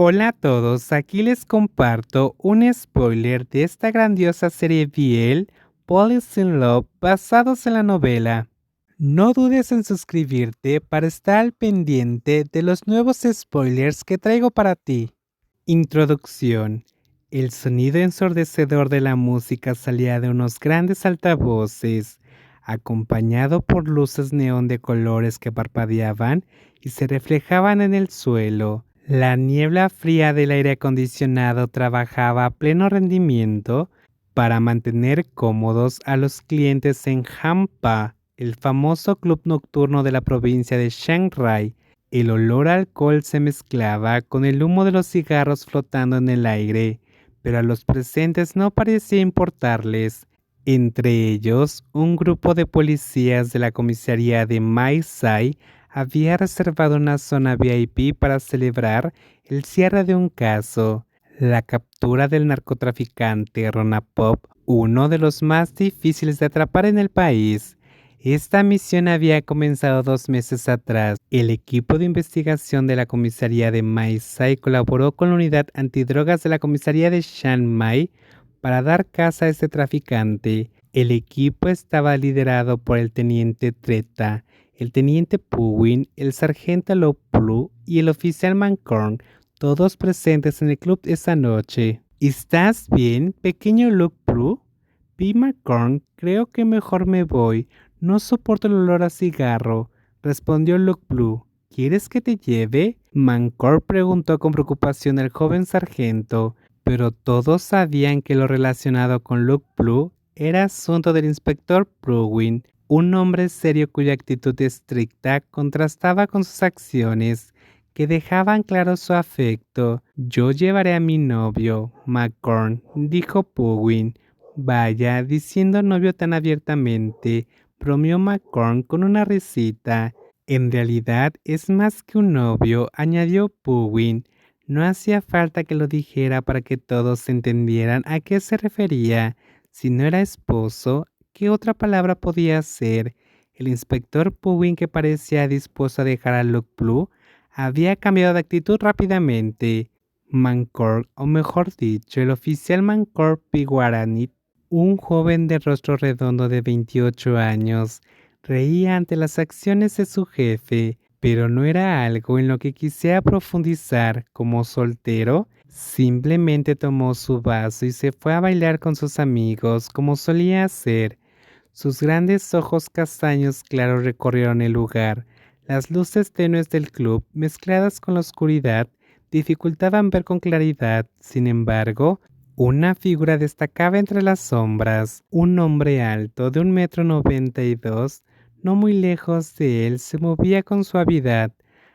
Hola a todos, aquí les comparto un spoiler de esta grandiosa serie BL, Police in Love, basados en la novela. No dudes en suscribirte para estar al pendiente de los nuevos spoilers que traigo para ti. Introducción. El sonido ensordecedor de la música salía de unos grandes altavoces, acompañado por luces neón de colores que parpadeaban y se reflejaban en el suelo. La niebla fría del aire acondicionado trabajaba a pleno rendimiento para mantener cómodos a los clientes en Hampa, el famoso club nocturno de la provincia de Chiang Rai. El olor a alcohol se mezclaba con el humo de los cigarros flotando en el aire, pero a los presentes no parecía importarles. Entre ellos, un grupo de policías de la comisaría de Mae Sai había reservado una zona VIP para celebrar el cierre de un caso, la captura del narcotraficante Rona Pop, uno de los más difíciles de atrapar en el país. Esta misión había comenzado 2 meses atrás. El equipo de investigación de la comisaría de Mae Sai colaboró con la unidad antidrogas de la comisaría de Chiang Mai para dar caza a este traficante. El equipo estaba liderado por el teniente Treta, el teniente Puwin, el sargento Lo Plu y el oficial Mancorn, todos presentes en el club esa noche. ¿Estás bien, pequeño Luke Plu? Vi Mancorn, creo que mejor me voy. No soporto el olor a cigarro, respondió Luke Blue. ¿Quieres que te lleve? Mancor preguntó con preocupación al joven sargento, pero todos sabían que lo relacionado con Luke Blue era asunto del inspector Bruin, un hombre serio cuya actitud estricta contrastaba con sus acciones, que dejaban claro su afecto. Yo llevaré a mi novio, McCorn, dijo Puwin. Vaya, diciendo novio tan abiertamente, bromeó McCorn con una risita. En realidad es más que un novio, añadió Puwin. No hacía falta que lo dijera para que todos entendieran a qué se refería. Si no era esposo, ¿qué otra palabra podía ser? El inspector Puwin, que parecía dispuesto a dejar a Luke Blue, había cambiado de actitud rápidamente. Mancor, o mejor dicho, el oficial Mancor Piguaranit, un joven de rostro redondo de 28 años, reía ante las acciones de su jefe, pero no era algo en lo que quisiera profundizar. Como soltero, simplemente tomó su vaso y se fue a bailar con sus amigos como solía hacer. Sus grandes ojos castaños claros recorrieron el lugar. Las luces tenues del club, mezcladas con la oscuridad, dificultaban ver con claridad. Sin embargo, una figura destacaba entre las sombras. Un hombre alto de 1,92 m, no muy lejos de él, se movía con suavidad,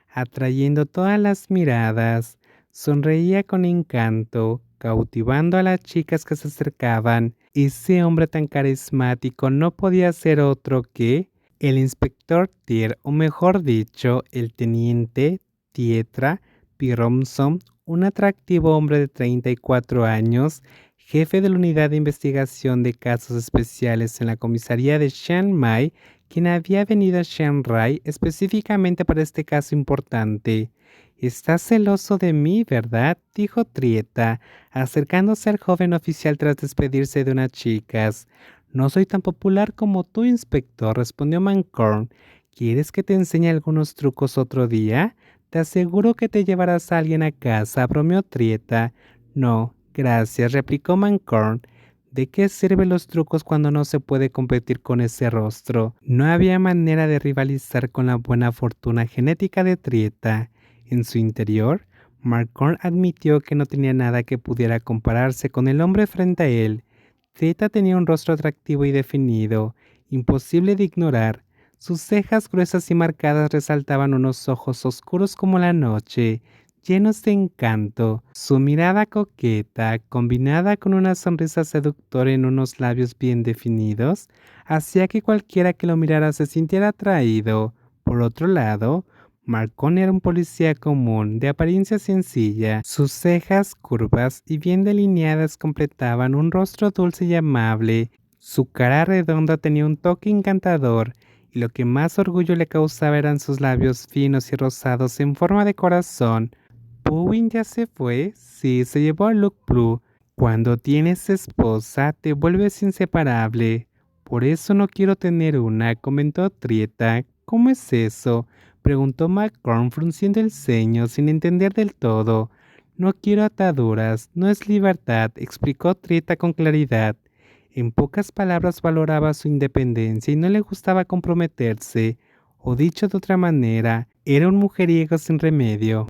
atrayendo todas las miradas. Sonreía con encanto, cautivando a las chicas que se acercaban. Ese hombre tan carismático no podía ser otro que el inspector Tier, o mejor dicho, el teniente Tietra Piromson, un atractivo hombre de 34 años, jefe de la unidad de investigación de casos especiales en la comisaría de Chiang Mai, quien había venido a Chiang Rai específicamente para este caso importante. «Estás celoso de mí, ¿verdad?», dijo Trieta, acercándose al joven oficial tras despedirse de unas chicas. «No soy tan popular como tú, inspector», respondió Mancorn. «¿Quieres que te enseñe algunos trucos otro día? Te aseguro que te llevarás a alguien a casa», bromeó Trieta. «No, gracias», replicó Mancorn. «¿De qué sirven los trucos cuando no se puede competir con ese rostro?». No había manera de rivalizar con la buena fortuna genética de Trieta. En su interior, Mancorn admitió que no tenía nada que pudiera compararse con el hombre frente a él. Trieta tenía un rostro atractivo y definido, imposible de ignorar. Sus cejas gruesas y marcadas resaltaban unos ojos oscuros como la noche, llenos de encanto. Su mirada coqueta, combinada con una sonrisa seductora en unos labios bien definidos, hacía que cualquiera que lo mirara se sintiera atraído. Por otro lado, Marcón era un policía común, de apariencia sencilla. Sus cejas curvas y bien delineadas completaban un rostro dulce y amable. Su cara redonda tenía un toque encantador, y lo que más orgullo le causaba eran sus labios finos y rosados en forma de corazón. Bowen ya se fue, sí, se llevó a Luke Blue. Cuando tienes esposa, te vuelves inseparable. Por eso no quiero tener una, comentó Trieta. ¿Cómo es eso? Preguntó McCorm frunciendo el ceño sin entender del todo. No quiero ataduras, no es libertad, explicó Trieta con claridad. En pocas palabras valoraba su independencia y no le gustaba comprometerse, o dicho de otra manera, era un mujeriego sin remedio.